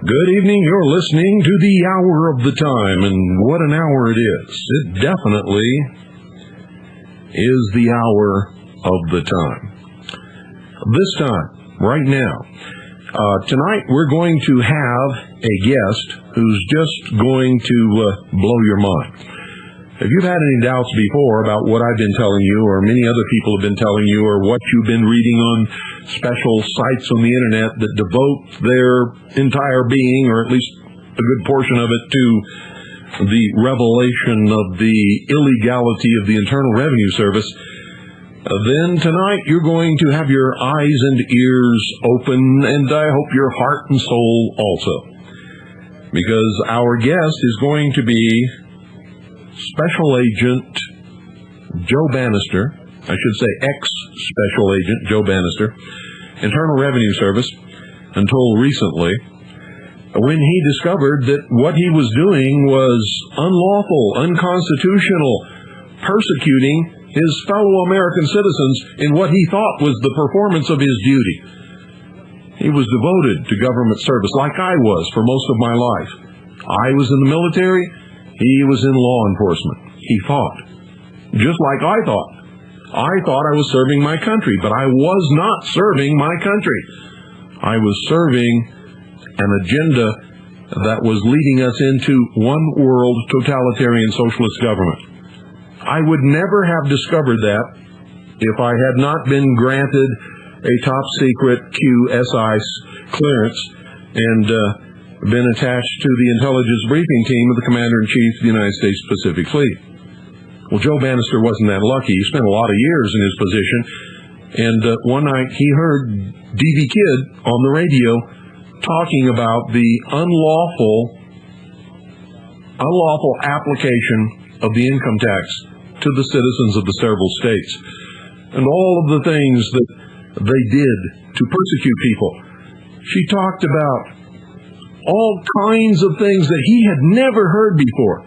Good evening. You're listening to the Hour of the Time, and what an hour it is. It definitely is the hour of the time. This time, right now, tonight we're going to have a guest who's just going to blow your mind. If you've had any doubts before about what I've been telling you, or many other people have been telling you, or what you've been reading on special sites on the internet that devote their entire being, or at least a good portion of it, to the revelation of the illegality of the Internal Revenue Service, then tonight you're going to have your eyes and ears open, and I hope your heart and soul also. Because our guest is going to be Special Agent Joe Banister, I should say ex-Special Agent Joe Banister, Internal Revenue Service, until recently, when he discovered that what he was doing was unlawful, unconstitutional, persecuting his fellow American citizens in what he thought was the performance of his duty. He was devoted to government service, like I was for most of my life. I was in the military. He was in law enforcement. He thought, just like I thought. I thought I was serving my country, but I was not serving my country. I was serving an agenda that was leading us into one world totalitarian socialist government. I would never have discovered that if I had not been granted a top secret QSI clearance and been attached to the intelligence briefing team of the Commander-in-Chief of the United States Pacific Fleet. Well, Joe Banister wasn't that lucky. He spent a lot of years in his position, and one night he heard D.V. Kidd on the radio talking about the unlawful application of the income tax to the citizens of the several states, and all of the things that they did to persecute people. She talked about all kinds of things that he had never heard before.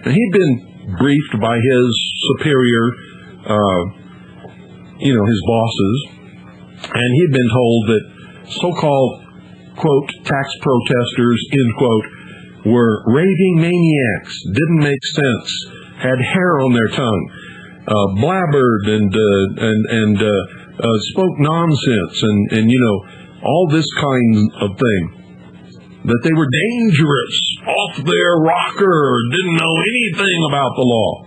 And he'd been briefed by his superior, his bosses, and he'd been told that so-called, quote, tax protesters, end quote, were raving maniacs, didn't make sense, had hair on their tongue, blabbered and spoke nonsense, and all this kind of thing. That they were dangerous, off their rocker, didn't know anything about the law.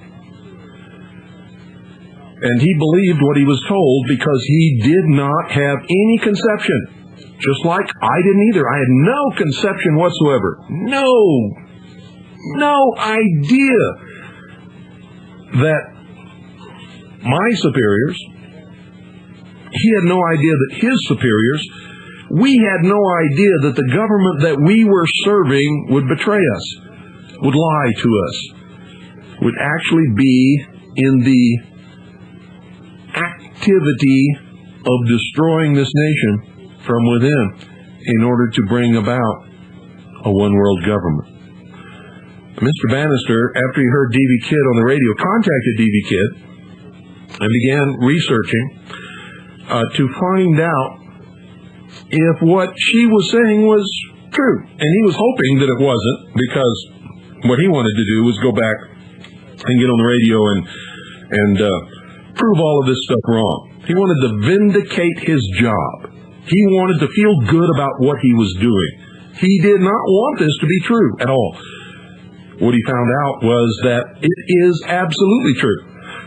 And he believed what he was told because he did not have any conception, just like I didn't either. I had no conception whatsoever. No idea that my superiors, he had no idea that his superiors, we had no idea that the government that we were serving would betray us, would lie to us, would actually be in the activity of destroying this nation from within in order to bring about a one-world government. Mr. Banister, after he heard D.V. Kidd on the radio, contacted D.V. Kidd and began researching to find out if what she was saying was true. And he was hoping that it wasn't, because what he wanted to do was go back and get on the radio and prove all of this stuff wrong. He wanted to vindicate his job. He wanted to feel good about what he was doing. He did not want this to be true at all. What he found out was that it is absolutely true.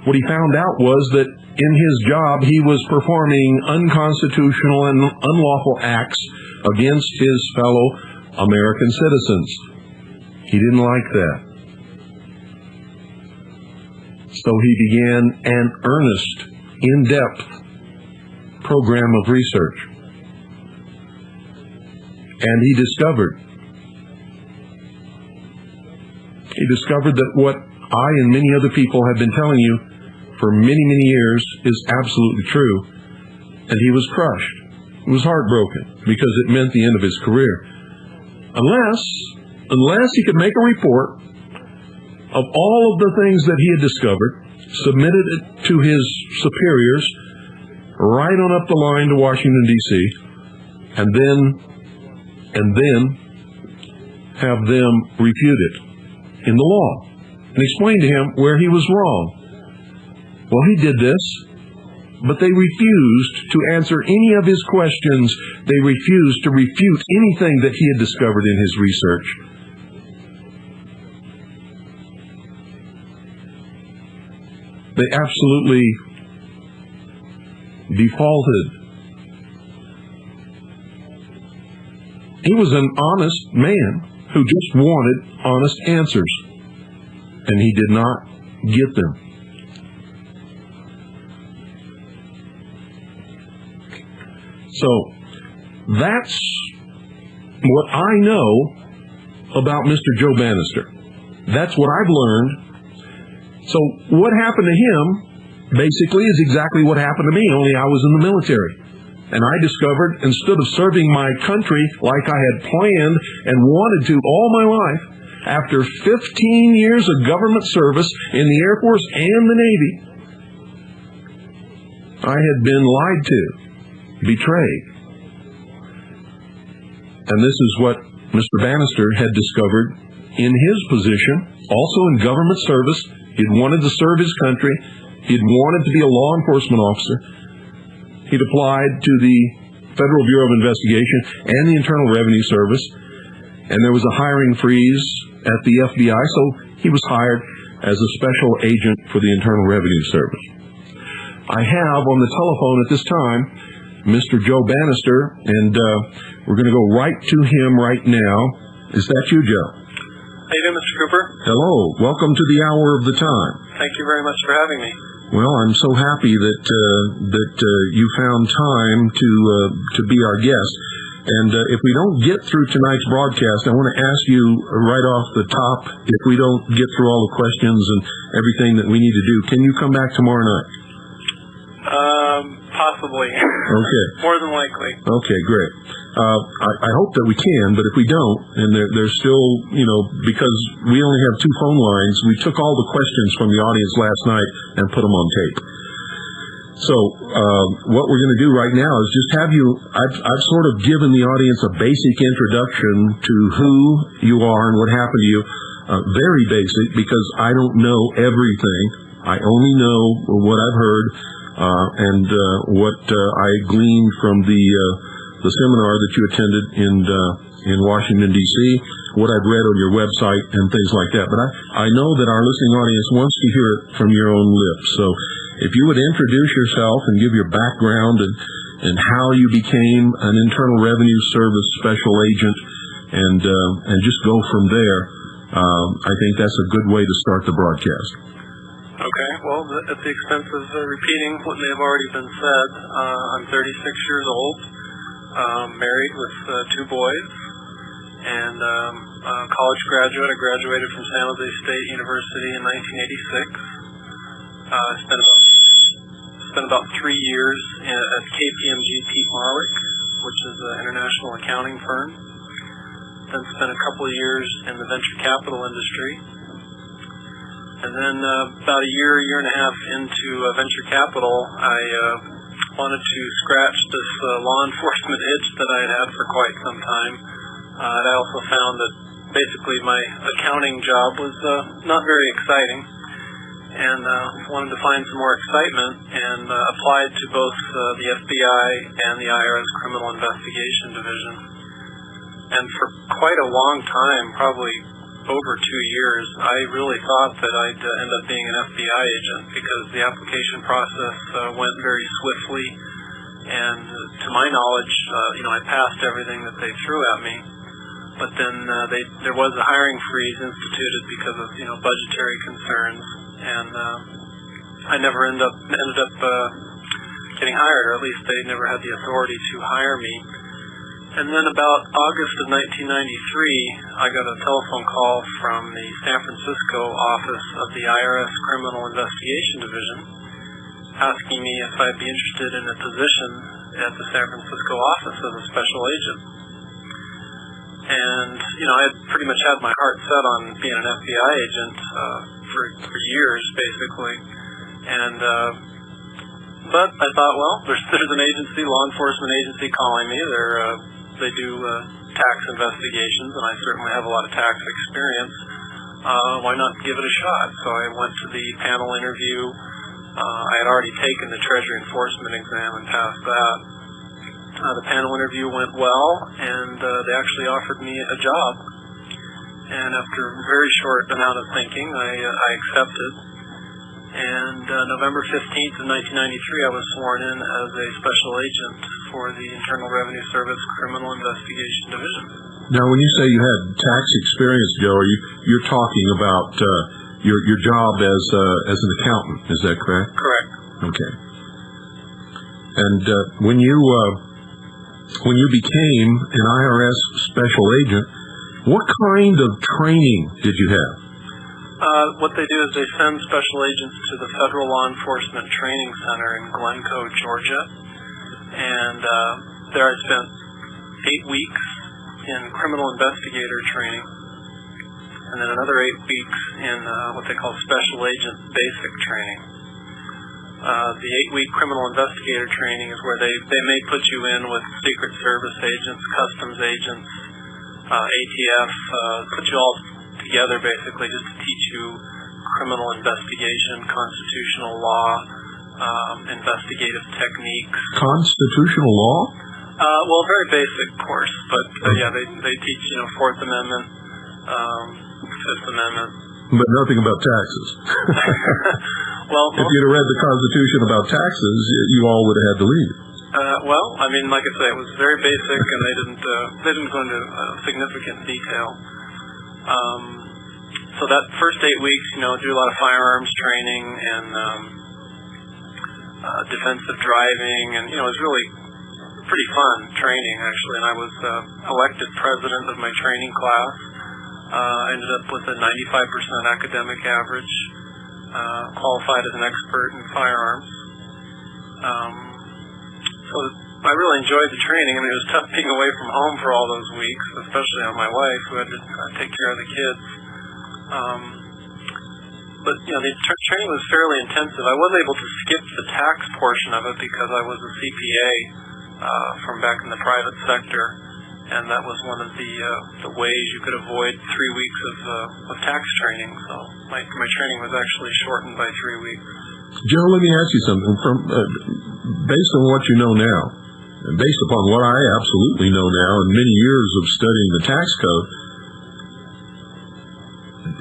What he found out was that in his job, he was performing unconstitutional and unlawful acts against his fellow American citizens. He didn't like that. So he began an earnest, in-depth program of research. And he discovered that what I and many other people have been telling you for many, many years is absolutely true. And he was crushed. He was heartbroken because it meant the end of his career. Unless he could make a report of all of the things that he had discovered, submitted it to his superiors, right on up the line to Washington, D.C., and then have them refute it in the law and explain to him where he was wrong. Well, he did this, but they refused to answer any of his questions. They refused to refute anything that he had discovered in his research. They absolutely defaulted. He was an honest man who just wanted honest answers, and he did not get them. So that's what I know about Mr. Joe Banister. That's what I've learned. So what happened to him basically is exactly what happened to me, only I was in the military. And I discovered, instead of serving my country like I had planned and wanted to all my life, after 15 years of government service in the Air Force and the Navy, I had been lied to, betrayed. And this is what Mr. Banister had discovered in his position, also in government service. He'd wanted to serve his country. He'd wanted to be a law enforcement officer. He'd applied to the Federal Bureau of Investigation and the Internal Revenue Service, and there was a hiring freeze at the FBI, so he was hired as a special agent for the Internal Revenue Service. I have on the telephone at this time Mr. Joe Banister, and we're going to go right to him right now. Is that you, Joe? How you doing, Mr. Cooper? Hello. Welcome to the Hour of the Time. Thank you very much for having me. Well, I'm so happy that you found time to be our guest. And if we don't get through tonight's broadcast, I want to ask you right off the top, if we don't get through all the questions and everything that we need to do, can you come back tomorrow night? Possibly. Okay. More than likely. Okay, great. I hope that we can, but if we don't, and there's still, because we only have 2 phone lines, we took all the questions from the audience last night and put them on tape. So what we're going to do right now is just have you, I've sort of given the audience a basic introduction to who you are and what happened to you. Very basic, because I don't know everything. I only know what I've heard and what I gleaned from the seminar that you attended in Washington, D.C., what I've read on your website and things like that. But I know that our listening audience wants to hear it from your own lips. So if you would introduce yourself and give your background and how you became an Internal Revenue Service special agent and just go from there, I think that's a good way to start the broadcast. Okay, well, at the expense of repeating what may have already been said, I'm 36 years old, married with 2 boys, and a college graduate. I graduated from San Jose State University in 1986. Spent about 3 years at KPMG Pete Marwick, which is an international accounting firm. Then spent a couple of years in the venture capital industry. And then about a year and a half into venture capital, I wanted to scratch this law enforcement itch that I had for quite some time. And I also found that basically my accounting job was not very exciting, and wanted to find some more excitement, and applied to both the FBI and the IRS Criminal Investigation Division. And for quite a long time, probably over 2 years, I really thought that I'd end up being an FBI agent, because the application process went very swiftly, and to my knowledge, I passed everything that they threw at me. But then there was a hiring freeze instituted because of budgetary concerns, and I never ended up getting hired, or at least they never had the authority to hire me. And then about August of 1993, I got a telephone call from the San Francisco office of the IRS Criminal Investigation Division, asking me if I'd be interested in a position at the San Francisco office as a special agent. And, I had pretty much had my heart set on being an FBI agent for years, basically. And but I thought, well, there's an agency, law enforcement agency, calling me. They do tax investigations, and I certainly have a lot of tax experience. Why not give it a shot? So I went to the panel interview. I had already taken the Treasury Enforcement exam and passed that. The panel interview went well, and they actually offered me a job. And after a very short amount of thinking, I accepted. And November 15th of 1993, I was sworn in as a special agent for the Internal Revenue Service Criminal Investigation Division. Now, when you say you had tax experience, Joe, you're talking about your job as an accountant. Is that correct? Correct. Okay. And when you became an IRS special agent, what kind of training did you have? What they do is they send special agents to the Federal Law Enforcement Training Center in Glencoe, Georgia. And there I spent 8 weeks in criminal investigator training, and then another 8 weeks in what they call special agent basic training. The 8-week criminal investigator training is where they may put you in with Secret Service agents, customs agents, ATF, put you all together basically just to teach you criminal investigation, constitutional law, investigative techniques. Constitutional law? Well, very basic course, but yeah, they teach, Fourth Amendment, Fifth Amendment. But nothing about taxes. Well, if you'd have read the Constitution about taxes, you all would have had to leave. Well, I mean, like I say, it was very basic, and they didn't go into significant detail. So that first 8 weeks, do a lot of firearms training and defensive driving, and it was really pretty fun training actually. And I was elected president of my training class. I ended up with a 95% academic average, qualified as an expert in firearms. So I really enjoyed the training. I mean, it was tough being away from home for all those weeks, especially on my wife, who had to take care of the kids. But the training was fairly intensive. I was able to skip the tax portion of it because I was a CPA from back in the private sector, and that was one of the ways you could avoid 3 weeks of tax training. So my training was actually shortened by 3 weeks. Joe, let me ask you something. Based on what you know now, and based upon what I absolutely know now and many years of studying the tax code,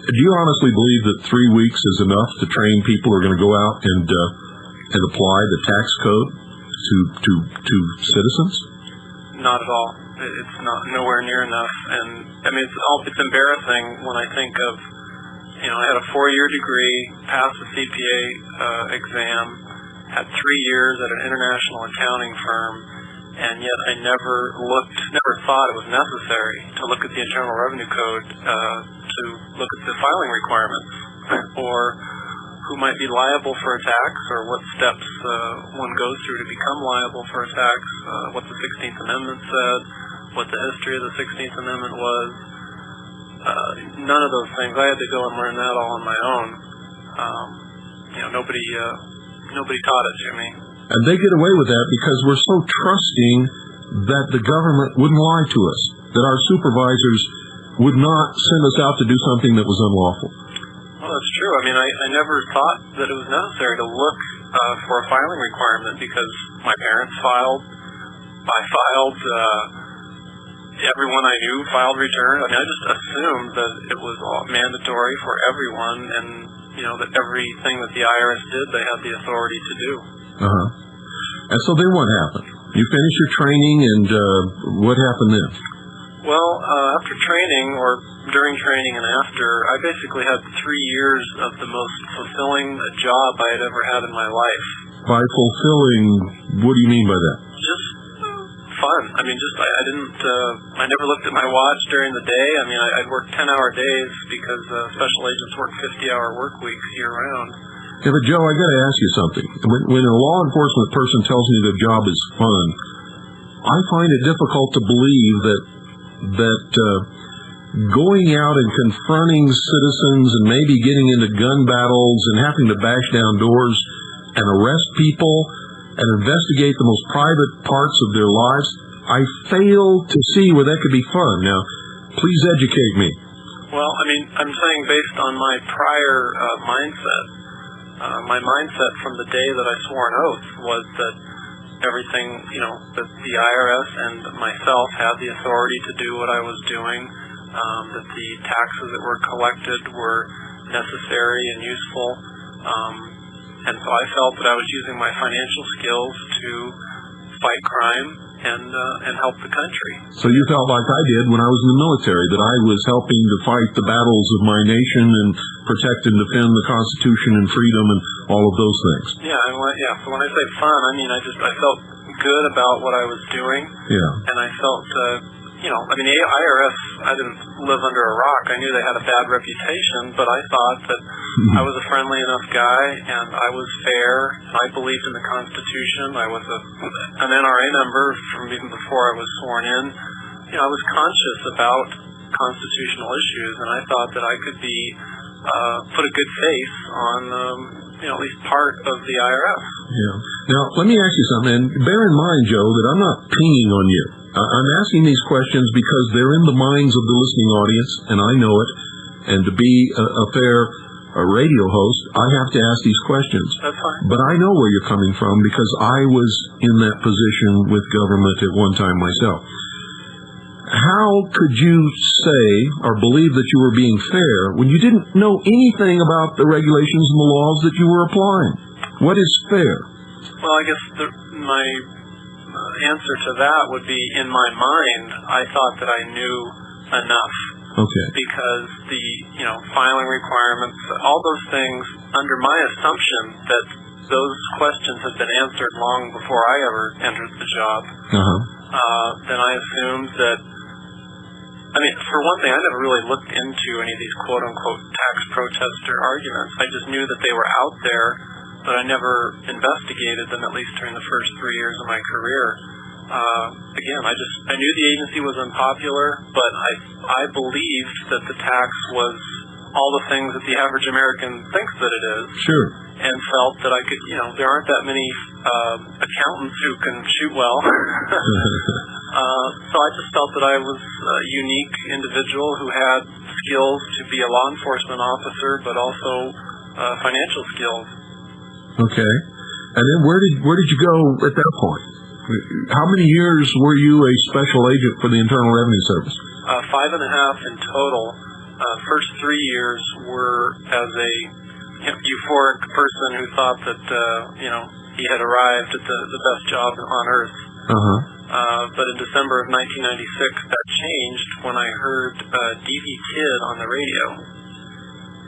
do you honestly believe that 3 weeks is enough to train people who are going to go out and apply the tax code to citizens? Not at all. It's nowhere near enough. And I mean, it's embarrassing when I think of, I had a 4-year degree, passed the CPA exam, had 3 years at an international accounting firm, and yet I never thought it was necessary to look at the Internal Revenue Code to look at the filing requirements, or who might be liable for a tax, or what steps one goes through to become liable for a tax, what the 16th Amendment said, what the history of the 16th Amendment was. None of those things. I had to go and learn that all on my own. Nobody taught it to me. And they get away with that because we're so trusting that the government wouldn't lie to us, that our supervisors would not send us out to do something that was unlawful. Well, that's true. I mean, I never thought that it was necessary to look for a filing requirement because my parents filed, I filed, everyone I knew filed returns. I mean, I just assumed that it was all mandatory for everyone, and that everything that the IRS did, they had the authority to do. And so then what happened? You finished your training, and what happened then? Well, after training, or during training and after, I basically had 3 years of the most fulfilling job I had ever had in my life. By fulfilling, what do you mean by that? Just fun. I mean, I never looked at my watch during the day. I mean, I'd work 10-hour days because special agents work 50-hour work weeks year-round. Yeah, but Joe, I got to ask you something. When a law enforcement person tells me the job is fun, I find it difficult to believe that going out and confronting citizens and maybe getting into gun battles and having to bash down doors and arrest people and investigate the most private parts of their lives, I fail to see where that could be fun. Now, please educate me. Well, I mean, I'm saying based on my prior mindset, my mindset from the day that I swore an oath was that everything, that the IRS and myself had the authority to do what I was doing, that the taxes that were collected were necessary and useful, and so I felt that I was using my financial skills to fight crime and help the country. So you felt like I did when I was in the military, that I was helping to fight the battles of my nation and protect and defend the Constitution and freedom and all of those things. Yeah, so when I say fun, I mean I felt good about what I was doing. Yeah. And I felt, the IRS, I didn't live under a rock. I knew they had a bad reputation, but I thought that I was a friendly enough guy, and I was fair, and I believed in the Constitution. I was an NRA member from even before I was sworn in. I was conscious about constitutional issues, and I thought that I could put a good face on at least part of the IRS. Yeah. Now, let me ask you something, and bear in mind, Joe, that I'm not pinging on you. I'm asking these questions because they're in the minds of the listening audience, and I know it, and to be a fair radio host, I have to ask these questions. That's fine. But I know where you're coming from because I was in that position with government at one time myself. How could you say or believe that you were being fair when you didn't know anything about the regulations and the laws that you were applying? What is fair? Well, I guess my answer to that would be, in my mind, I thought that I knew enough. Okay. Because the, filing requirements, all those things, under my assumption that those questions had been answered long before I ever entered the job, then I assumed that, for one thing, I never really looked into any of these quote-unquote tax protester arguments. I just knew that they were out there, but I never investigated them, at least during the first 3 years of my career. Again, I knew the agency was unpopular, but I believed that the tax was all the things that the average American thinks that it is. Sure. And felt that I could, there aren't that many accountants who can shoot well. So I just felt that I was a unique individual who had skills to be a law enforcement officer, but also financial skills. Okay. And then where did you go at that point? How many years were you a special agent for the Internal Revenue Service? 5.5 in total. First 3 years were as a euphoric person who thought that he had arrived at the best job on earth. But in December of 1996, that changed when I heard D.V. Kidd on the radio.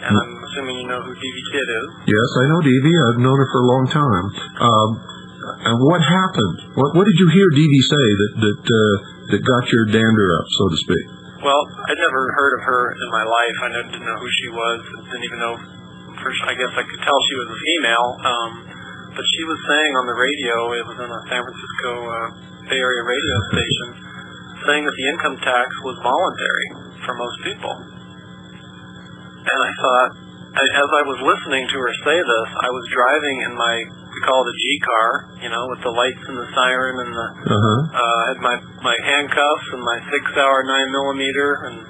And I'm assuming you know who D.V. Kidd is. Yes, I know D.V. I've known her for a long time. And what happened? What did you hear D.V. say that got your dander up, so to speak? Well, I'd never heard of her in my life. I didn't know who she was. Didn't even know. I guess I could tell she was a female. But she was saying on the radio, it was on a San Francisco Bay Area radio station, saying that the income tax was voluntary for most people. And I thought, as I was listening to her say this, I was driving in we call it a G car, with the lights and the siren and I had my handcuffs and my 6-hour 9mm, and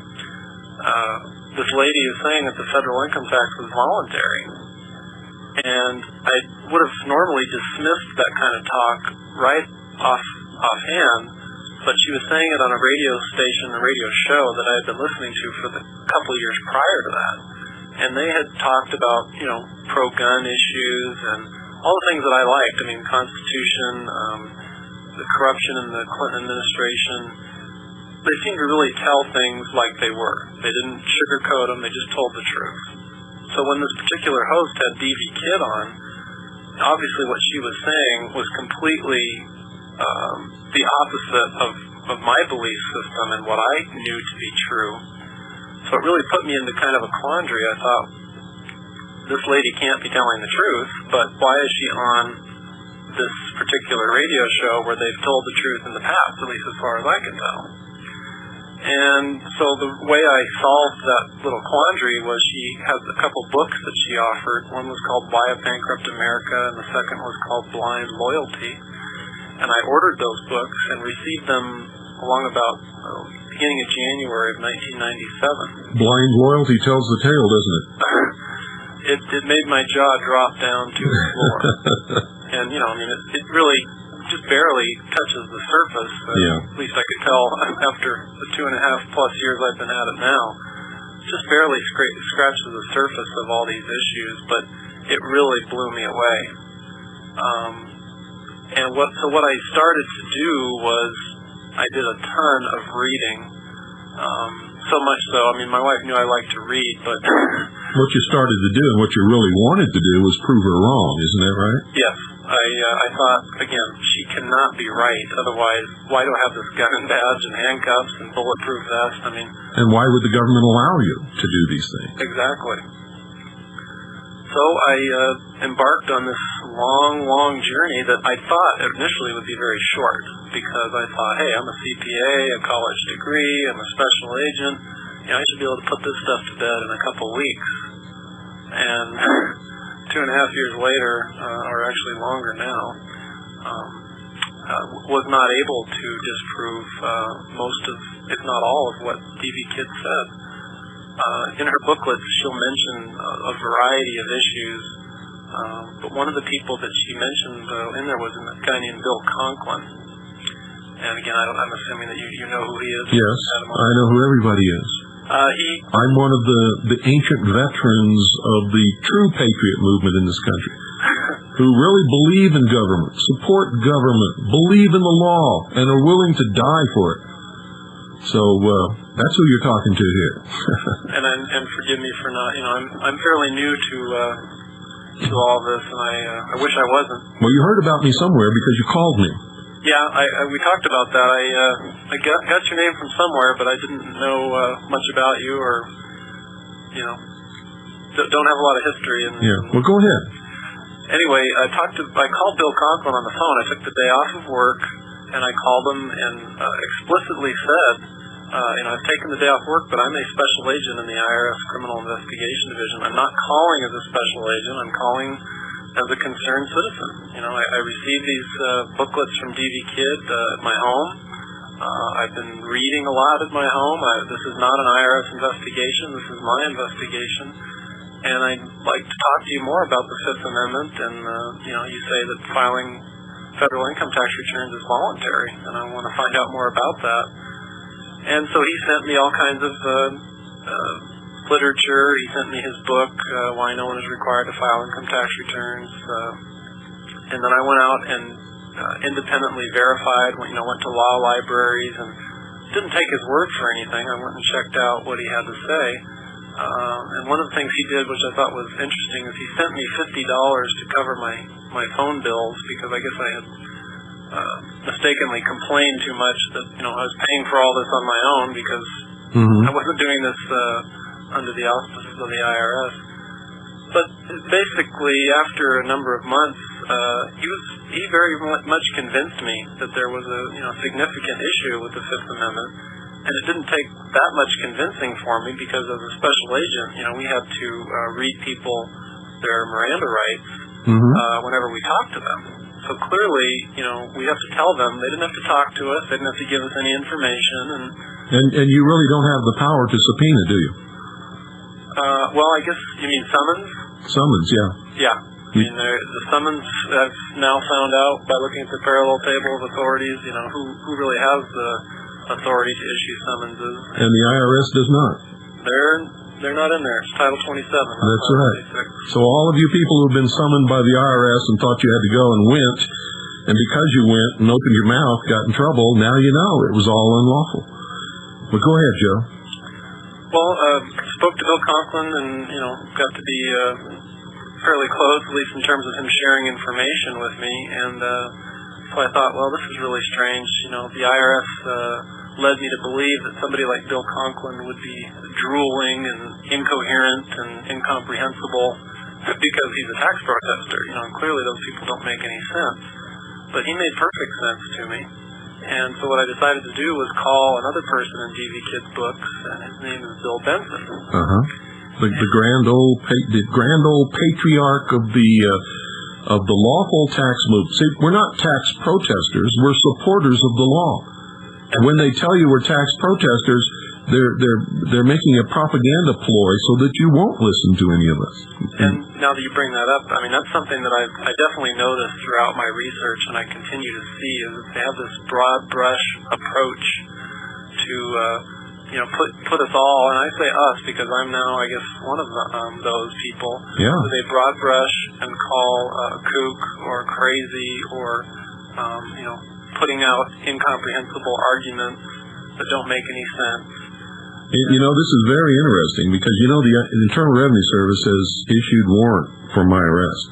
this lady is saying that the federal income tax was voluntary. And I would have normally dismissed that kind of talk right offhand, but she was saying it on a radio station, a radio show that I had been listening to for the couple of years prior to that. And they had talked about, pro-gun issues and all the things that I liked. Constitution, the corruption in the Clinton administration. They seemed to really tell things like they were. They didn't sugarcoat them, they just told the truth. So when this particular host had D.V. Kidd on, obviously what she was saying was completely the opposite of my belief system and what I knew to be true. So it really put me into kind of a quandary. I thought, this lady can't be telling the truth, but why is she on this particular radio show where they've told the truth in the past, at least as far as I can tell? And so the way I solved that little quandary was she has a couple books that she offered. One was called Why a Bankrupt America, and the second was called Blind Loyalty. and I ordered those books and received them along about beginning of January of 1997. Blind loyalty tells the tale, doesn't it? It made my jaw drop down to the floor. And, it really just barely touches the surface. At least I could tell after the 2.5+ years I've been at it now. Just barely scratches the surface of all these issues, but it really blew me away. So what I started to do was I did a ton of reading. So much so, my wife knew I liked to read, but... What you started to do and what you really wanted to do was prove her wrong, isn't that right? Yes. I thought, again, she cannot be right. Otherwise, why do I have this gun and badge and handcuffs and bulletproof vest? And why would the government allow you to do these things? Exactly. So I embarked on this long, long journey that I thought initially would be very short, because I thought, hey, I'm a CPA, a college degree, I'm a special agent. I should be able to put this stuff to bed in a couple weeks. And 2.5 years later, or actually longer now, was not able to disprove most of, if not all, of what DV Kidd said. In her booklets, she'll mention a variety of issues, but one of the people that she mentioned in there was a guy named Bill Conklin. And again, I'm assuming that you know who he is. Yes, I know who everybody is. I'm one of the ancient veterans of the true patriot movement in this country, who really believe in government, support government, believe in the law, and are willing to die for it. So that's who you're talking to here. and forgive me for not, I'm fairly new to all this, and I wish I wasn't. Well, you heard about me somewhere because you called me. Yeah, we talked about that. I got your name from somewhere, but I didn't know much about you, or don't have a lot of history. Well, go ahead. Anyway, I called Bill Conklin on the phone. I took the day off of work, and I called him and explicitly said, I've taken the day off work, but I'm a special agent in the IRS Criminal Investigation Division. I'm not calling as a special agent. I'm calling as a concerned citizen. I received these booklets from DV Kidd at my home. I've been reading a lot at my home. This is not an IRS investigation. This is my investigation. And I'd like to talk to you more about the Fifth Amendment. And, you say that filing federal income tax returns is voluntary, and I want to find out more about that. And so he sent me all kinds of literature. He sent me his book, Why No One is Required to File Income Tax Returns. And then I went out and independently verified, went to law libraries, and didn't take his word for anything. I went and checked out what he had to say. And one of the things he did, which I thought was interesting, is he sent me $50 to cover my phone bills, because I guess I had mistakenly complained too much that I was paying for all this on my own, because I wasn't doing this under the auspices of the IRS. But basically, after a number of months, he very much convinced me that there was a significant issue with the Fifth Amendment. And it didn't take that much convincing for me, because as a special agent, we had to read people their Miranda rights whenever we talked to them. So clearly, we have to tell them. They didn't have to talk to us. They didn't have to give us any information. And you really don't have the power to subpoena, do you? Well, I guess you mean summons? Summons, yeah. Yeah. The summons, I've now found out by looking at the parallel table of authorities, who really has the authority to issue summonses. And the IRS does not. They're not in there. It's Title 27. That's right. So all of you people who have been summoned by the IRS and thought you had to go and went, and because you went and opened your mouth, got in trouble, now you know it was all unlawful. But go ahead, Joe. Well, spoke to Bill Conklin and, got to be fairly close, at least in terms of him sharing information with me. And so I thought, well, this is really strange. The IRS led me to believe that somebody like Bill Conklin would be drooling and incoherent and incomprehensible because he's a tax protester. Clearly those people don't make any sense. But he made perfect sense to me. And so what I decided to do was call another person in DV Kidd's books, and his name is Bill Benson. The grand old patriarch of the of the lawful tax movement. See, we're not tax protesters. We're supporters of the law. And when they tell you we're tax protesters, they're making a propaganda ploy so that you won't listen to any of us. And now that you bring that up, I mean, that's something that I definitely noticed throughout my research, and I continue to see, is that they have this broad brush approach to, put us all, and I say us because I'm now, I guess, one of those people. Yeah. They broad brush and call kook or crazy or, putting out incomprehensible arguments that don't make any sense. This is very interesting because, the Internal Revenue Service has issued warrant for my arrest.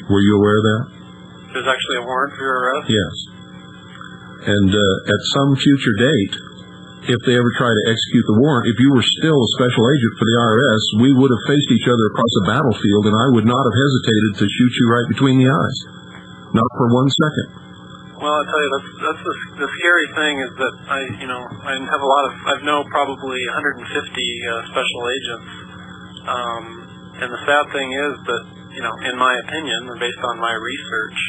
Were you aware of that? There's actually a warrant for your arrest? Yes. And at some future date, if they ever try to execute the warrant, if you were still a special agent for the IRS, we would have faced each other across a battlefield, and I would not have hesitated to shoot you right between the eyes. Not for 1 second. Well, I tell you, that's the scary thing is that I know probably 150 special agents, and the sad thing is that, in my opinion, and based on my research,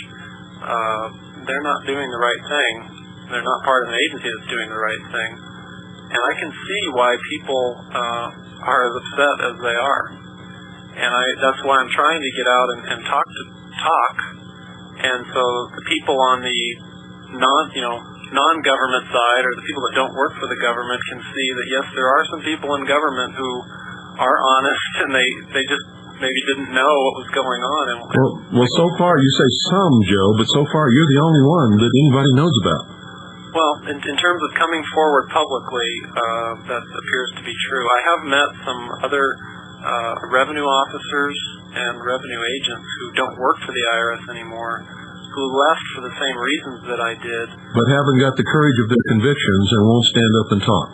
they're not doing the right thing. They're not part of an agency that's doing the right thing. And I can see why people are as upset as they are. And that's why I'm trying to get out and talk. And so the people on the non-government side, or the people that don't work for the government, can see that yes, there are some people in government who are honest, and they just maybe didn't know what was going on. And well, so far you say some, Joe, but so far you're the only one that anybody knows about. Well, in terms of coming forward publicly, that appears to be true. I have met some other revenue officers and revenue agents who don't work for the IRS anymore, who left for the same reasons that I did. But haven't got the courage of their convictions and won't stand up and talk.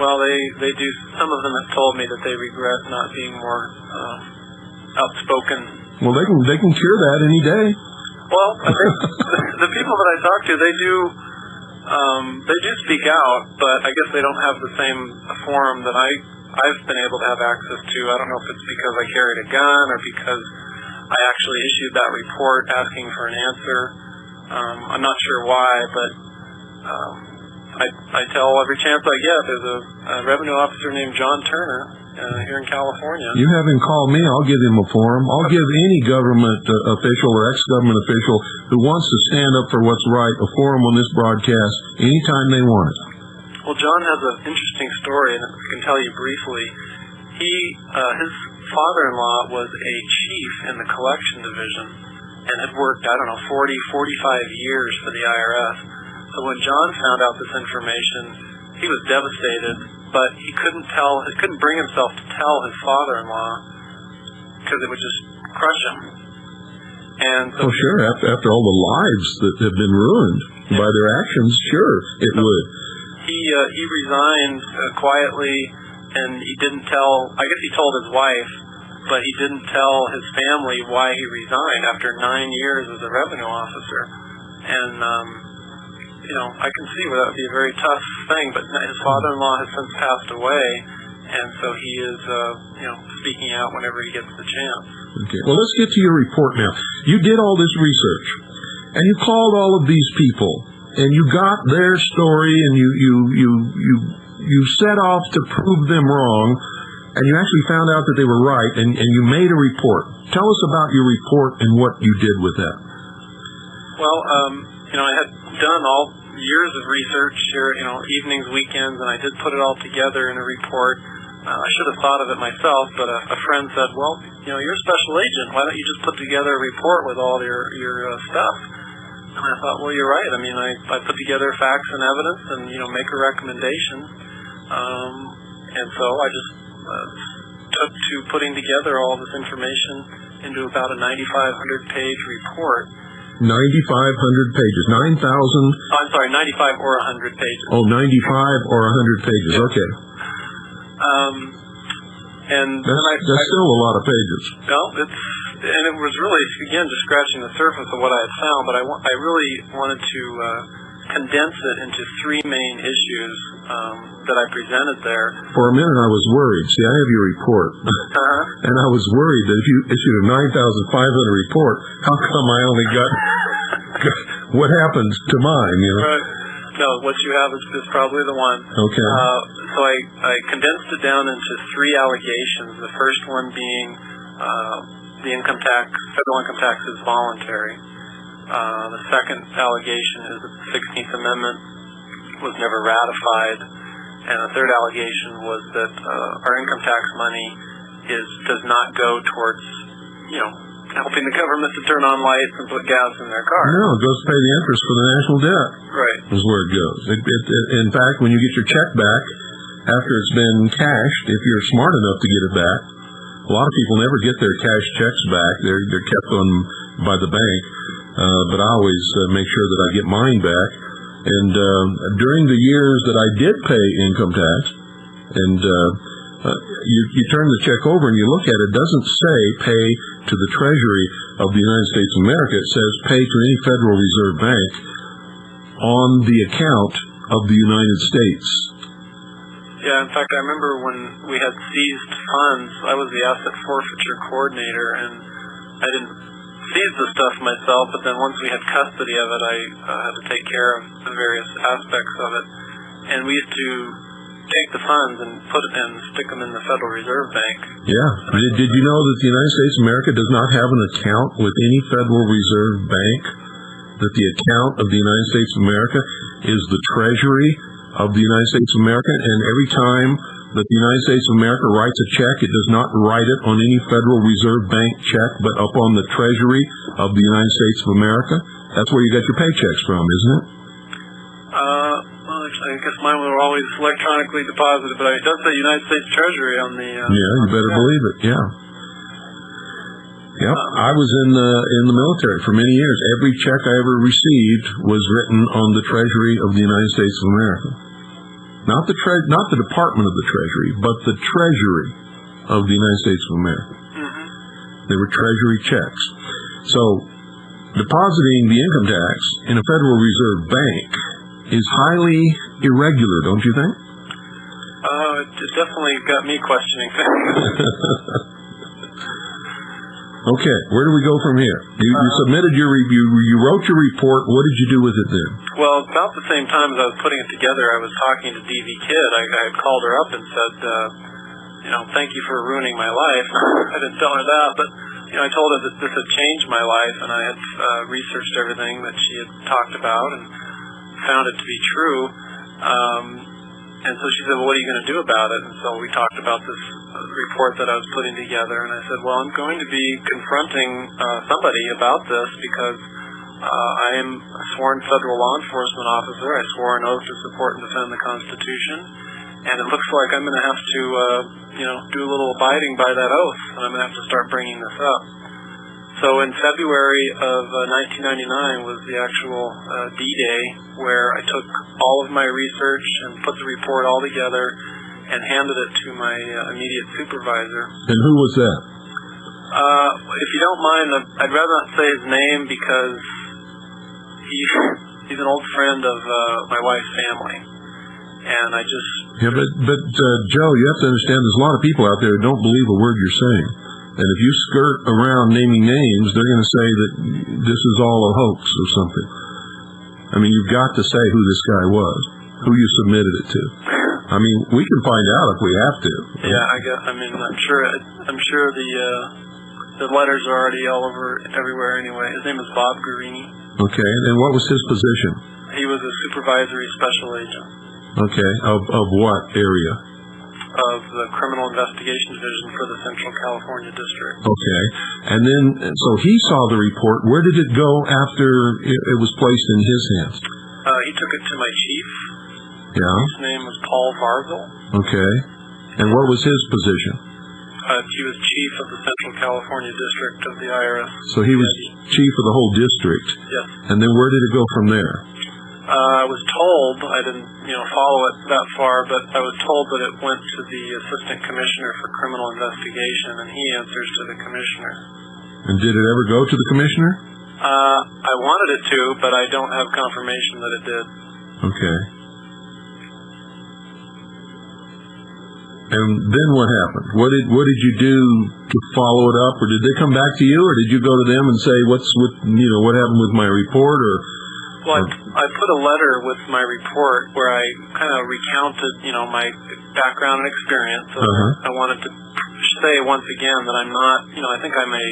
Well, they do. Some of them have told me that they regret not being more outspoken. Well, they can cure that any day. Well, I think the people that I talk to, they do speak out, but I guess they don't have the same forum that I've been able to have access to. I don't know if it's because I carried a gun or because I actually issued that report asking for an answer. I'm not sure why, but I tell every chance I get. There's a revenue officer named John Turner here in California. You have him call me. I'll give him a forum. I'll give any government official or ex-government official who wants to stand up for what's right a forum on this broadcast anytime they want it. Well, John has an interesting story, and I can tell you briefly. His father-in-law was a chief in the collection division and had worked, 40, 45 years for the IRS. So when John found out this information, he was devastated, but he couldn't bring himself to tell his father-in-law because it would just crush him. And so sure, after all the lives that have been ruined by their actions, sure, it would. He resigned quietly, and he didn't tell, I guess he told his wife, but he didn't tell his family why he resigned after 9 years as a revenue officer. And, I can see where that would be a very tough thing, but his father-in-law has since passed away, and so he is, speaking out whenever he gets the chance. Okay, well, let's get to your report now. You did all this research, and you called all of these people, and you got their story, and you set off to prove them wrong, and you actually found out that they were right, and you made a report. Tell us about your report and what you did with that. Well, I had done all years of research here, evenings, weekends, and I did put it all together in a report. I should have thought of it myself, but a friend said, well, you're a special agent. Why don't you just put together a report with all your stuff? And I thought, well, you're right. I mean, I put together facts and evidence and, make a recommendation. And so I just took to putting together all this information into about a 9,500-page report. 9,500 pages. 9,000... Oh, I'm sorry, 95 or 100 pages. Oh, 95 or 100 pages. Yeah. Okay. That's still a lot of pages. Well, it was really, again, just scratching the surface of what I had found, but I really wanted to condense it into three main issues that I presented there. For a minute, I was worried. See, I have your report, and I was worried that if you issued a 9,500 report, how come I only got what happens to mine? You know. Right. No, what you have is probably the one. Okay. So I condensed it down into 3 allegations. The first one being the federal income tax is voluntary. The second allegation is that the 16th Amendment was never ratified, and the third allegation was that our income tax money does not go towards, helping the government to turn on lights and put gas in their car. No, it goes to pay the interest for the national debt. Right. Is where it goes. In fact, when you get your check back after it's been cashed, if you're smart enough to get it back, a lot of people never get their cash checks back. They're kept on by the bank. But I always make sure that I get mine back. And during the years that I did pay income tax, and you turn the check over and you look at it, it doesn't say pay to the Treasury of the United States of America. It says pay to any Federal Reserve Bank on the account of the United States. Yeah, in fact, I remember when we had seized funds, I was the asset forfeiture coordinator, and I didn't seize the stuff myself, but then once we had custody of it, I had to take care of the various aspects of it. And we used to take the funds and stick them in the Federal Reserve Bank. Yeah. Did you know that the United States of America does not have an account with any Federal Reserve Bank? That the account of the United States of America is the Treasury of the United States of America, and every time that the United States of America writes a check, it does not write it on any Federal Reserve Bank check, but up on the Treasury of the United States of America. That's where you get your paychecks from, isn't it? Well, I guess mine were always electronically deposited, but it does say United States Treasury on the... yeah, you better believe it, yeah. Yep, I was in the military for many years. Every check I ever received was written on the Treasury of the United States of America. Not the Department of the Treasury, but the Treasury of the United States of America. Mm-hmm. They were Treasury checks. So, depositing the income tax in a Federal Reserve Bank is highly irregular, don't you think? It definitely got me questioning things. Okay, where do we go from here? You submitted your review, you wrote your report. What did you do with it then? Well, about the same time as I was putting it together, I was talking to D.V. Kidd. I had called her up and said, thank you for ruining my life. I didn't tell her that, but I told her that this had changed my life, and I had researched everything that she had talked about and found it to be true. And so she said, well, what are you going to do about it? And so we talked about this report that I was putting together, and I said, well, I'm going to be confronting somebody about this because I am a sworn federal law enforcement officer. I swore an oath to support and defend the Constitution, and it looks like I'm going to have to, do a little abiding by that oath, and I'm going to have to start bringing this up. So in February of 1999 was the actual D-Day where I took all of my research and put the report all together and handed it to my immediate supervisor. And who was that? If you don't mind, I'd rather not say his name because he's an old friend of my wife's family. And I just... Yeah, but Joe, you have to understand there's a lot of people out there who don't believe a word you're saying. And if you skirt around naming names, they're going to say that this is all a hoax or something. I mean, you've got to say who this guy was, who you submitted it to. I mean, we can find out if we have to. Yeah, I guess. I mean, I'm sure the letters are already all over everywhere anyway. His name is Bob Guarini. Okay, and what was his position? He was a supervisory special agent. Okay, of what area? Of the Criminal Investigation Division for the Central California District. Okay. And then, so he saw the report. Where did it go after it was placed in his hands? He took it to my chief. Yeah. His name was Paul Varzel. Okay. And what was his position? He was chief of the Central California District of the IRS. So he was chief of the whole district. Yes. And then where did it go from there? I was told, I didn't, follow it that far, but I was told that it went to the Assistant Commissioner for Criminal Investigation, and he answers to the Commissioner. And did it ever go to the Commissioner? I wanted it to, but I don't have confirmation that it did. Okay. And then what happened? What did you do to follow it up, or did they come back to you, or did you go to them and say, what happened with my report, or? Well, I put a letter with my report where I kind of recounted, my background and experience. So I wanted to say once again that I'm not, I think I'm a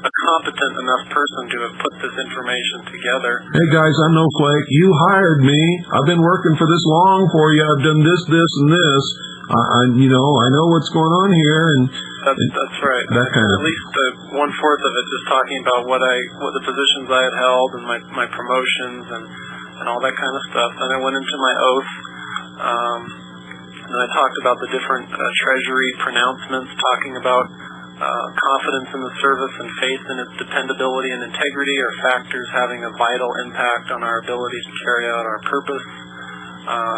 competent enough person to have put this information together. Hey guys, I'm no flake. You hired me. I've been working for this long for you. I've done this, and this. I know what's going on here, and that's right. That kind of at least 1/4 of it just talking about what the positions I had held and my promotions and all that kind of stuff. Then I went into my oath, and I talked about the different Treasury pronouncements, talking about confidence in the service and faith in its dependability and integrity are factors having a vital impact on our ability to carry out our purpose.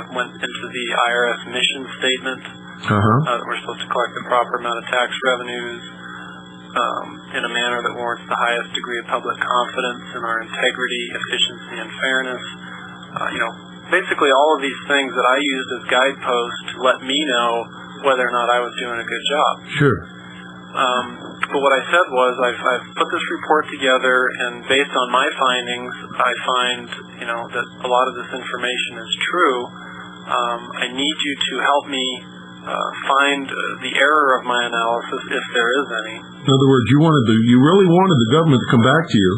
Went into the IRS mission statement. We're supposed to collect the proper amount of tax revenues in a manner that warrants the highest degree of public confidence in our integrity, efficiency, and fairness. Basically all of these things that I used as guideposts to let me know whether or not I was doing a good job. Sure. But what I said was I've put this report together, and based on my findings, I find that a lot of this information is true. I need you to help me find the error of my analysis, if there is any. In other words, you really wanted the government to come back to you,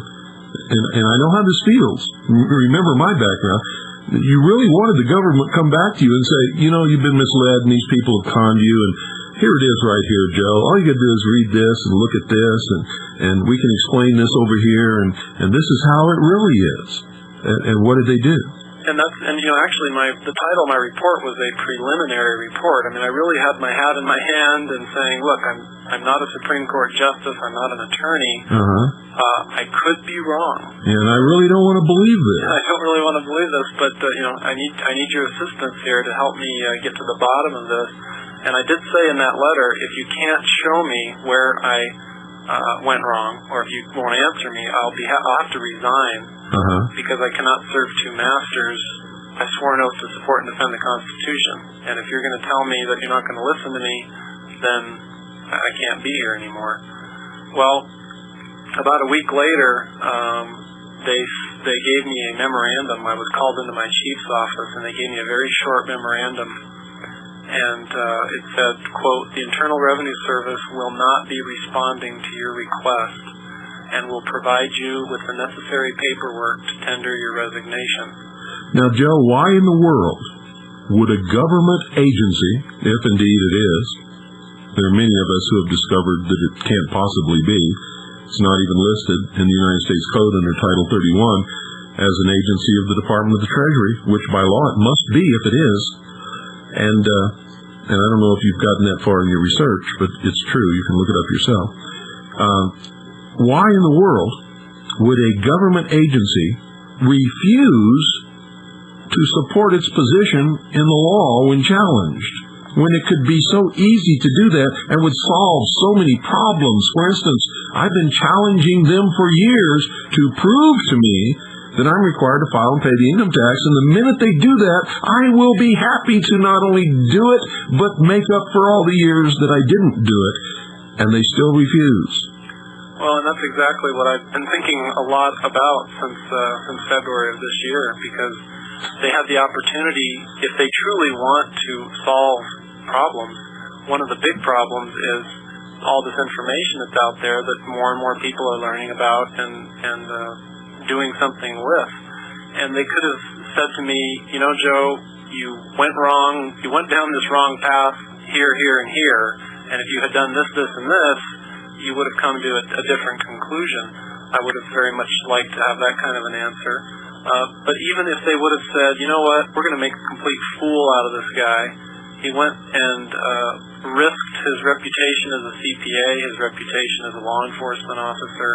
and I know how this feels. Remember my background. You really wanted the government to come back to you and say, you've been misled, and these people have conned you, and here it is right here, Joe. All you got to do is read this and look at this, and we can explain this over here, and this is how it really is. And what did they do? And actually the title of my report was a preliminary report. I really had my hat in my hand and saying, look, I'm not a Supreme Court justice, I'm not an attorney. I could be wrong. And I really don't want to believe this. I don't really want to believe this, but I need your assistance here to help me get to the bottom of this. And I did say in that letter, if you can't show me where I went wrong, or if you won't answer me, I'll have to resign because I cannot serve two masters. I swore an oath to support and defend the Constitution, and if you're going to tell me that you're not going to listen to me, then I can't be here anymore. Well, about a week later, they gave me a memorandum. I was called into my chief's office, and they gave me a very short memorandum. And it said, quote, the Internal Revenue Service will not be responding to your request and will provide you with the necessary paperwork to tender your resignation. Now, Joe, why in the world would a government agency, if indeed it is, there are many of us who have discovered that it can't possibly be, it's not even listed in the United States Code under Title 31 as an agency of the Department of the Treasury, which by law it must be if it is. And I don't know if you've gotten that far in your research, but it's true. You can look it up yourself. Why in the world would a government agency refuse to support its position in the law when challenged, when it could be so easy to do that and would solve so many problems? For instance, I've been challenging them for years to prove to me that I'm required to file and pay the income tax, and the minute they do that, I will be happy to not only do it, but make up for all the years that I didn't do it, and they still refuse. Well, and that's exactly what I've been thinking a lot about since February of this year, because they have the opportunity, if they truly want to solve problems. One of the big problems is all this information that's out there that more and more people are learning about and doing something with. And they could have said to me, Joe, you went wrong, you went down this wrong path here, and here, and if you had done this, and this, you would have come to a different conclusion. I would have very much liked to have that kind of an answer. But even if they would have said, you know what, we're going to make a complete fool out of this guy, he went and risked his reputation as a CPA, his reputation as a law enforcement officer,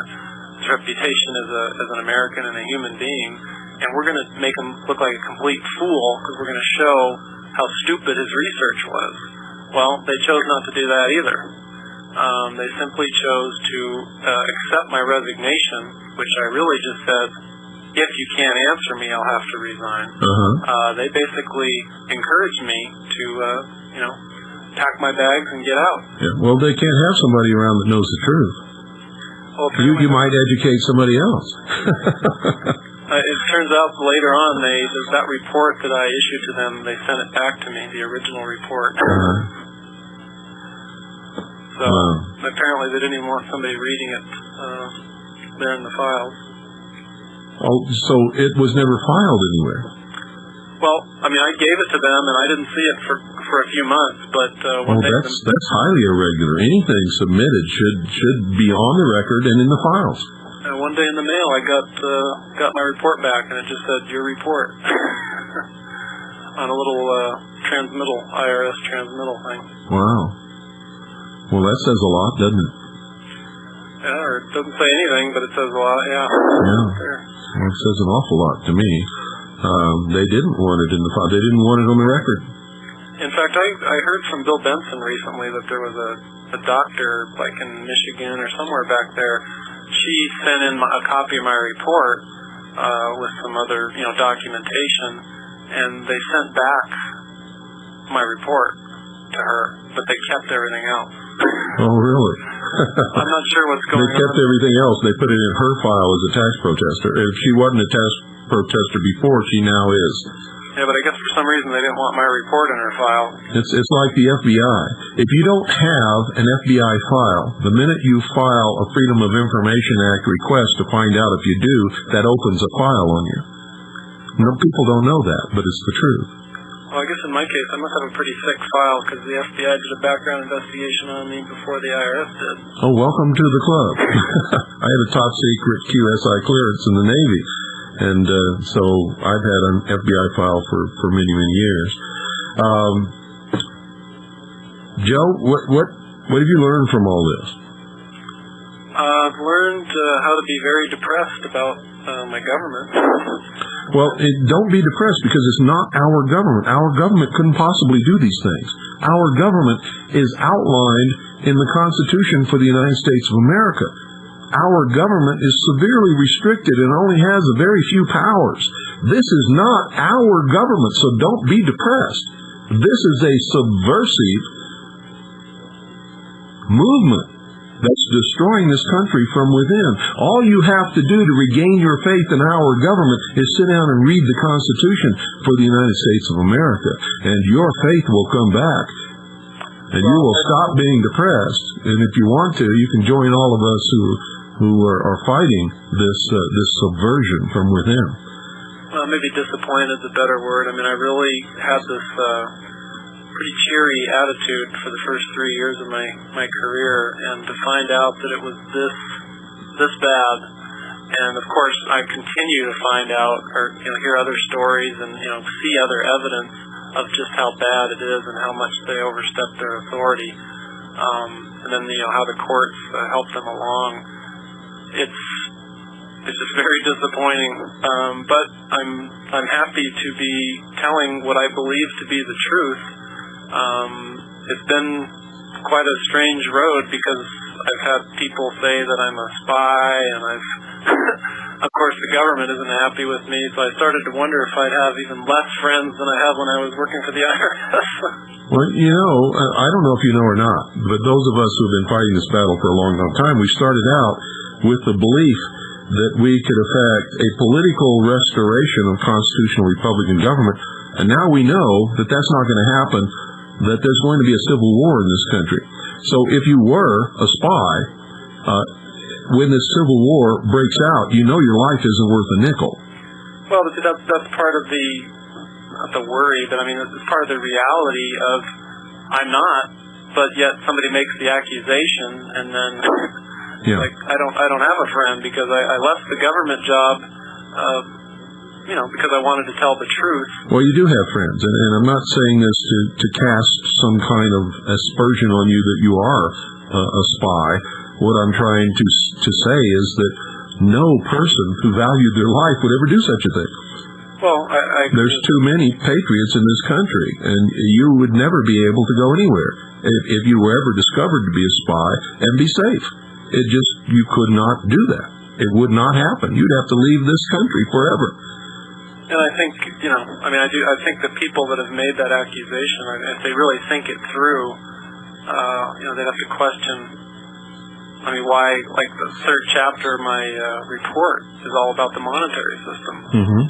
his reputation as an American and a human being, and we're going to make him look like a complete fool because we're going to show how stupid his research was. Well, they chose not to do that either. They simply chose to accept my resignation, which I really just said, if you can't answer me, I'll have to resign. They basically encouraged me to pack my bags and get out. Yeah. Well, they can't have somebody around that knows the truth. Well, you might educate somebody else. It turns out later on, that report that I issued to them, they sent it back to me, the original report. So apparently they didn't even want somebody reading it there in the files. Oh, so it was never filed anywhere? Well, I mean, I gave it to them, and I didn't see it for a few months. But that's highly irregular. Anything submitted should be on the record and in the files. One day in the mail, I got my report back, and it just said your report on a little IRS transmittal thing. Wow. Well, that says a lot, doesn't it? Yeah, or it doesn't say anything, but it says a lot. Yeah. Yeah. Sure. Well, it says an awful lot to me. They didn't want it in the file. They didn't want it on the record. In fact, I heard from Bill Benson recently that there was a doctor, like in Michigan or somewhere back there. She sent in a copy of my report with some other, documentation, and they sent back my report to her, but they kept everything else. Oh, really? I'm not sure what's going on. They kept everything else. They put it in her file as a tax protester. If she wasn't a tax protester before, she now is. Yeah, but I guess for some reason they didn't want my report in her file. It's like the FBI. If you don't have an FBI file, the minute you file a Freedom of Information Act request to find out if you do, that opens a file on you. No, people don't know that, but it's the truth. Well, I guess in my case, I must have a pretty thick file because the FBI did a background investigation on me before the IRS did. Oh, welcome to the club. I had a top secret QSI clearance in the Navy, and so I've had an FBI file for many, many years. Joe, what have you learned from all this? I've learned how to be very depressed about my government. Well, don't be depressed because it's not our government. Our government couldn't possibly do these things. Our government is outlined in the Constitution for the United States of America. Our government is severely restricted and only has a very few powers. This is not our government, so don't be depressed. This is a subversive movement that's destroying this country from within. All you have to do to regain your faith in our government is sit down and read the Constitution for the United States of America, and your faith will come back, and you will stop being depressed. And if you want to, you can join all of us who are fighting this subversion from within. Well, maybe disappointed is a better word. I mean, I really had this pretty cheery attitude for the first 3 years of my career, and to find out that it was this bad, and of course I continue to find out or hear other stories and see other evidence of just how bad it is and how much they overstep their authority, and then how the courts help them along. It's just very disappointing, but I'm happy to be telling what I believe to be the truth. It's been quite a strange road because I've had people say that I'm a spy, and of course the government isn't happy with me, so I started to wonder if I'd have even less friends than I have when I was working for the IRS. Well, I don't know if you know or not, but those of us who have been fighting this battle for a long, long time, we started out with the belief that we could effect a political restoration of constitutional Republican government, and now we know that that's not going to happen, that there's going to be a civil war in this country. So if you were a spy, when this civil war breaks out, your life isn't worth a nickel. Well, that's part of not the worry, but I mean, it's part of the reality of I'm not, but yet somebody makes the accusation, and then I don't have a friend because I left the government job, because I wanted to tell the truth. Well, you do have friends, and I'm not saying this to cast some kind of aspersion on you that you are a spy. What I'm trying to say is that no person who valued their life would ever do such a thing. Well, there's too many patriots in this country, and you would never be able to go anywhere if you were ever discovered to be a spy and be safe. You could not do that. It would not happen. You'd have to leave this country forever. And I think, I think the people that have made that accusation, if they really think it through, they'd have to question, why, like the third chapter of my report is all about the monetary system. Mm-hmm.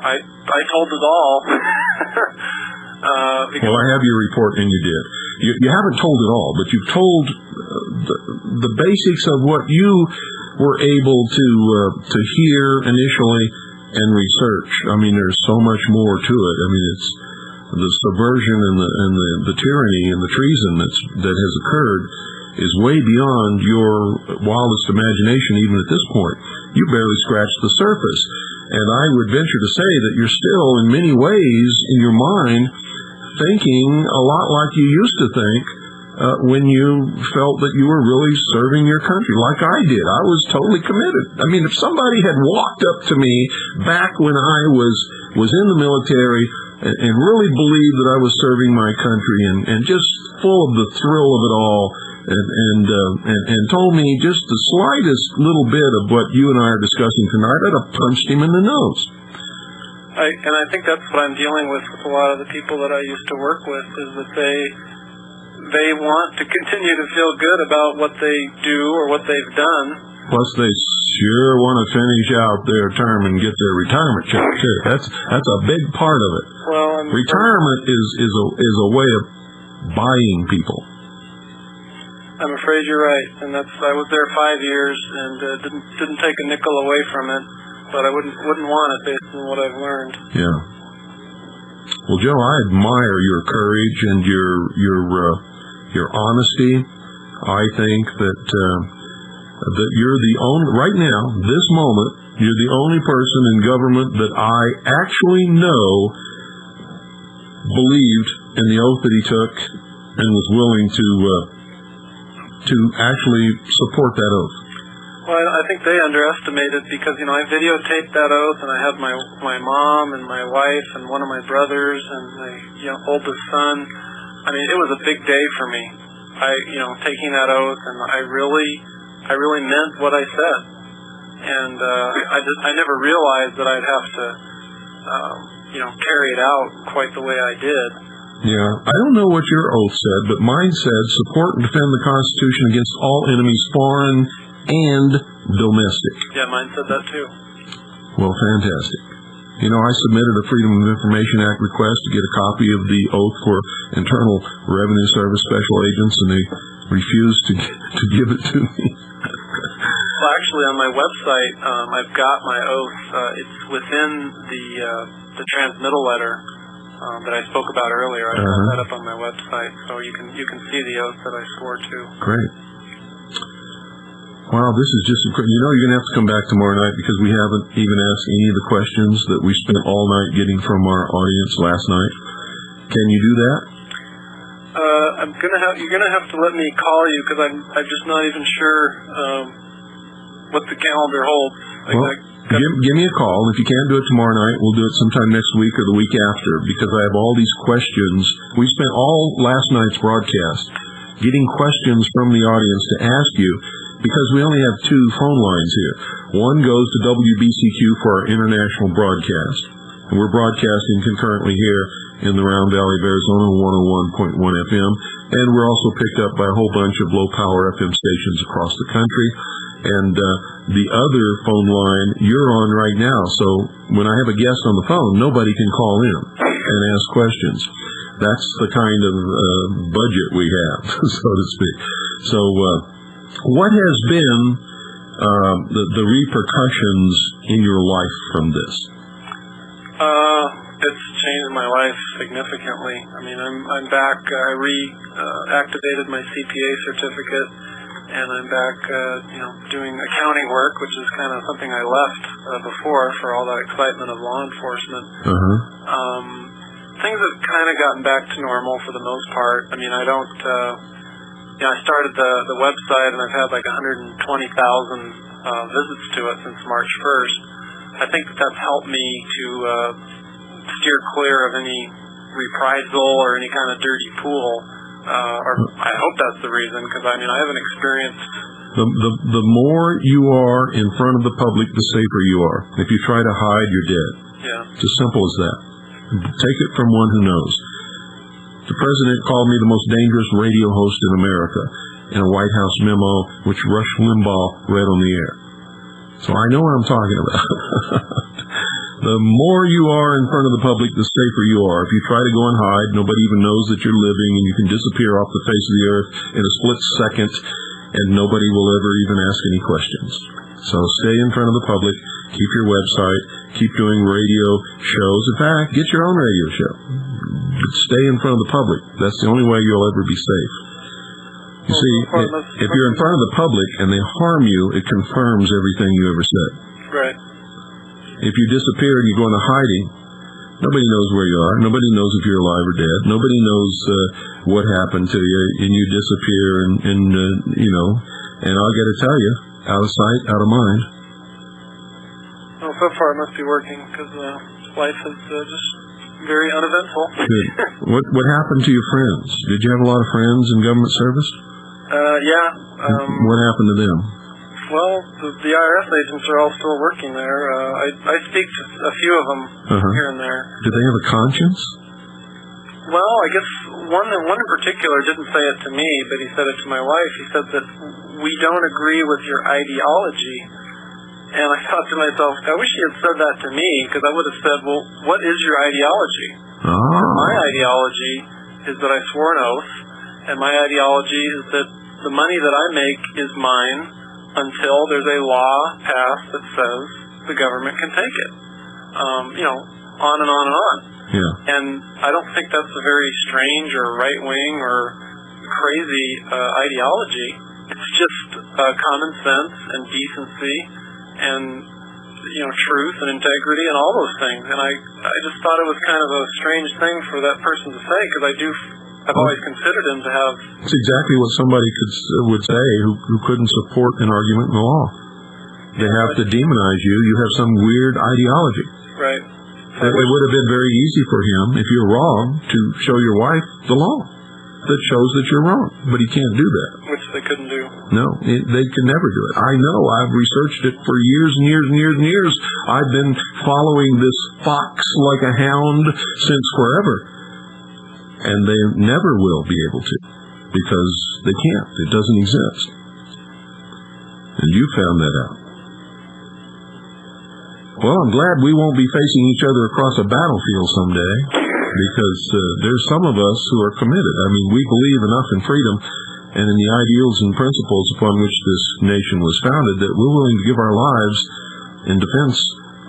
I told it all. Well, I have your report, and you did. You haven't told it all, but you've told the basics of what you were able to hear initially and research. There's so much more to it. It's the subversion and the tyranny and the treason that has occurred is way beyond your wildest imagination. Even at this point, you barely scratched the surface. And I would venture to say that you're still, in many ways, in your mind, thinking a lot like you used to think when you felt that you were really serving your country, like I did. I was totally committed. If somebody had walked up to me back when I was in the military and really believed that I was serving my country and just full of the thrill of it all, and told me just the slightest little bit of what you and I are discussing tonight, I'd have punched him in the nose. I think that's what I'm dealing with a lot of the people that I used to work with, is that they want to continue to feel good about what they do or what they've done. Plus, they sure want to finish out their term and get their retirement check too. That's a big part of it. Well, retirement is a way of buying people. I'm afraid you're right, and I was there 5 years and didn't take a nickel away from it. But I wouldn't want it based on what I've learned. Yeah. Well, Joe, I admire your courage and your honesty. I think that you're the only, right now, this moment, you're the only person in government that I actually know believed in the oath that he took and was willing to actually support that oath. Well, I think they underestimate it because, I videotaped that oath, and I had my mom and my wife and one of my brothers and my oldest son. It was a big day for me. Taking that oath, and I really meant what I said. And I never realized that I'd have to, carry it out quite the way I did. Yeah, I don't know what your oath said, but mine said, support and defend the Constitution against all enemies, foreign and domestic. Yeah, mine said that too. Well, fantastic. I submitted a Freedom of Information Act request to get a copy of the oath for Internal Revenue Service special agents, and they refused to give it to me. Well, actually, on my website, I've got my oath. It's within the transmittal letter that I spoke about earlier. I put that up on my website, so you can see the oath that I swore to. Great. Wow, this is just incredible. You're going to have to come back tomorrow night because we haven't even asked any of the questions that we spent all night getting from our audience last night. Can you do that? You're gonna have to let me call you because I'm just not even sure what the calendar holds. Give me a call. If you can't do it tomorrow night, we'll do it sometime next week or the week after, because I have all these questions. We spent all last night's broadcast getting questions from the audience to ask you, because we only have 2 phone lines here. One goes to WBCQ for our international broadcast, and we're broadcasting concurrently here in the Round Valley of Arizona, 101.1 FM, and we're also picked up by a whole bunch of low-power FM stations across the country. And the other phone line you're on right now, so when I have a guest on the phone, nobody can call in and ask questions. That's the kind of budget we have, so to speak. So what has been the repercussions in your life from this? It's changed my life significantly. I'm back. I reactivated my CPA certificate, and I'm back, doing accounting work, which is kind of something I left before for all that excitement of law enforcement. Things have kind of gotten back to normal for the most part. I don't. I started the website, and I've had like 120,000 visits to it since March 1st. I think that's helped me to steer clear of any reprisal or any kind of dirty pool. Or I hope that's the reason, because I haven't experienced The more you are in front of the public, the safer you are. If you try to hide, you're dead. Yeah. It's as simple as that. Take it from one who knows. The president called me the most dangerous radio host in America in a White House memo which Rush Limbaugh read on the air. So I know what I'm talking about. The more you are in front of the public, the safer you are. If you try to go and hide, nobody even knows that you're living, and you can disappear off the face of the earth in a split second, and nobody will ever even ask any questions. So stay in front of the public, keep your website, keep doing radio shows. In fact, get your own radio show. But stay in front of the public. That's the only way you'll ever be safe. You see, if you're in front of the public and they harm you, it confirms everything you ever said. Right. If you disappear and you go into hiding, nobody knows where you are. Nobody knows if you're alive or dead. Nobody knows what happened to you, and you disappear, and I'll get to tell you, out of sight, out of mind. Well, so far it must be working, because life is just very uneventful. Good. What happened to your friends? Did you have a lot of friends in government service? Yeah. What happened to them? Well, the IRS agents are all still working there. I speak to a few of them here and there. Do they have a conscience? Well, I guess one in particular didn't say it to me, but he said it to my wife. He said that we don't agree with your ideology. And I thought to myself, I wish he had said that to me, because I would have said, well, what is your ideology? My ideology is that I swore an oath, and my ideology is that the money that I make is mine until there's a law passed that says the government can take it. On and on and on. Yeah. And I don't think that's a very strange or right-wing or crazy ideology. It's just common sense and decency and truth and integrity and all those things. And I just thought it was kind of a strange thing for that person to say, because I've always considered him to have... It's exactly what somebody would say who couldn't support an argument in the law. They have to demonize you. You have some weird ideology. Right. It would have been very easy for him, if you're wrong, to show your wife the law that shows that you're wrong. But he can't do that. Which they couldn't do. No, they can never do it. I know. I've researched it for years and years and years and years. I've been following this fox like a hound since forever. And they never will be able to, because they can't. It doesn't exist. And you found that out. Well, I'm glad we won't be facing each other across a battlefield someday, because there's some of us who are committed. I mean, we believe enough in freedom and in the ideals and principles upon which this nation was founded that we're willing to give our lives in defense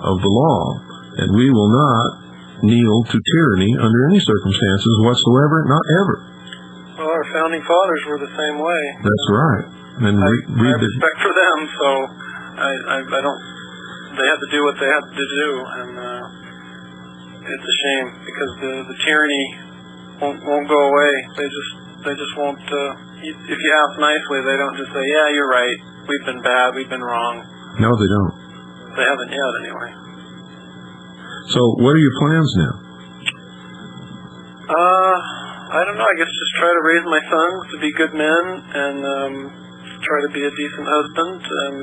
of the law, and we will not kneel to tyranny under any circumstances whatsoever, not ever. Well, our founding fathers were the same way. That's right. And I have respect for them, so I don't... They had to do what they had to do, and it's a shame, because the tyranny won't go away. They just won't... if you ask nicely, they don't just say, yeah, you're right, we've been bad, we've been wrong. No, they don't. They haven't yet, anyway. So, what are your plans now? I don't know. I guess just try to raise my sons to be good men, and try to be a decent husband, and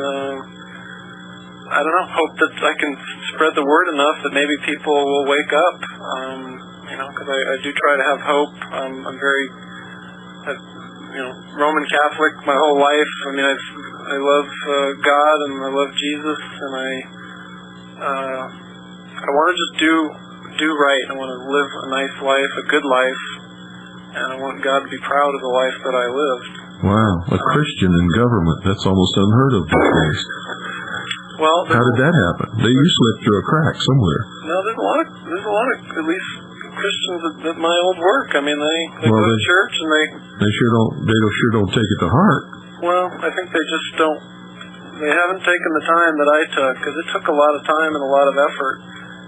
I don't know. Hope that I can spread the word enough that maybe people will wake up. Because I do try to have hope. I'm very, Roman Catholic my whole life. I mean, I love God and I love Jesus, and I want to just do right. I want to live a nice life, a good life, and I want God to be proud of the life that I lived. Wow, a Christian in government. That's almost unheard of these days. Well, how did that happen? You slipped through a crack somewhere. No, there's a lot of at least Christians at my old work. I mean, they go to church and they sure don't take it to heart. Well, I think they just don't. They haven't taken the time that I took, because it took a lot of time and a lot of effort.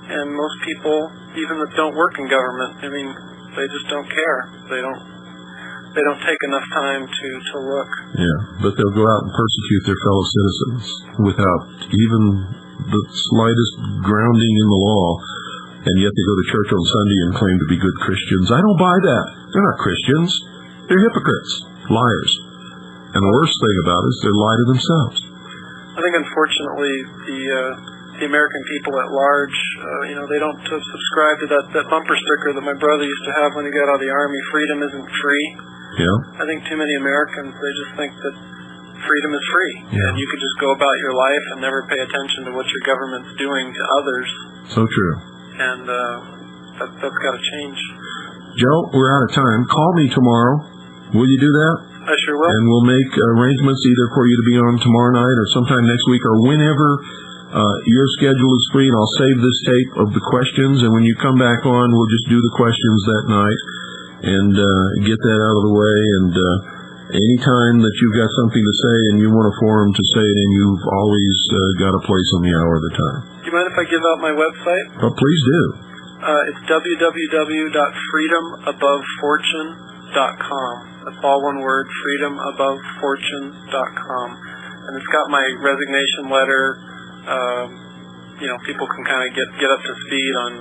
And most people, even that don't work in government, I mean, they just don't care. They don't take enough time to look. Yeah, but they'll go out and persecute their fellow citizens without even the slightest grounding in the law, and yet they go to church on Sunday and claim to be good Christians. I don't buy that. They're not Christians. They're hypocrites, liars. And the worst thing about it is they lie to themselves. I think, unfortunately, the American people at large, they don't subscribe to that bumper sticker that my brother used to have when he got out of the Army, freedom isn't free. Yeah. I think too many Americans, they just think that freedom is free. Yeah. And you could just go about your life and never pay attention to what your government's doing to others. So true. And that's got to change. Joe, we're out of time. Call me tomorrow. Will you do that? I sure will. And we'll make arrangements either for you to be on tomorrow night or sometime next week or whenever your schedule is free. And I'll save this tape of the questions. And when you come back on, we'll just do the questions that night and get that out of the way. And anytime that you've got something to say and you want a forum to say it in, you've always got a place on the Hour of the Time. Do you mind if I give out my website? Well, please do. It's www.freedomabovefortune.com. That's all one word, freedomabovefortune.com. And it's got my resignation letter. People can kind of get up to speed on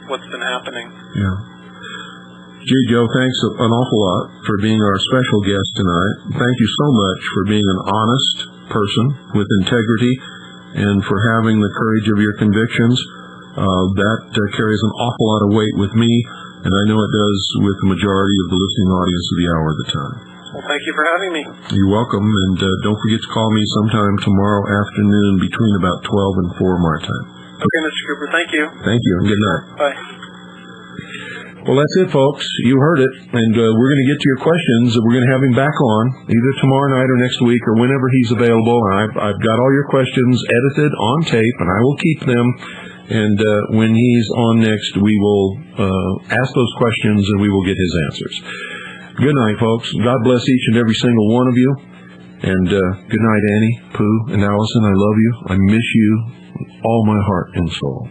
what's been happening. Yeah. Gee, Joe, thanks an awful lot for being our special guest tonight. Thank you so much for being an honest person with integrity and for having the courage of your convictions. That carries an awful lot of weight with me, and I know it does with the majority of the listening audience of the Hour of the Time. Well, thank you for having me. You're welcome, and don't forget to call me sometime tomorrow afternoon between about 12 and 4 my time. Okay, Mr. Cooper, thank you. Thank you, and good night. Bye. Well, that's it, folks. You heard it, and we're going to get to your questions. We're going to have him back on either tomorrow night or next week or whenever he's available. I've got all your questions edited on tape, and I will keep them. And when he's on next, we will ask those questions and we will get his answers. Good night, folks. God bless each and every single one of you. And good night, Annie, Pooh, and Allison. I love you. I miss you with all my heart and soul.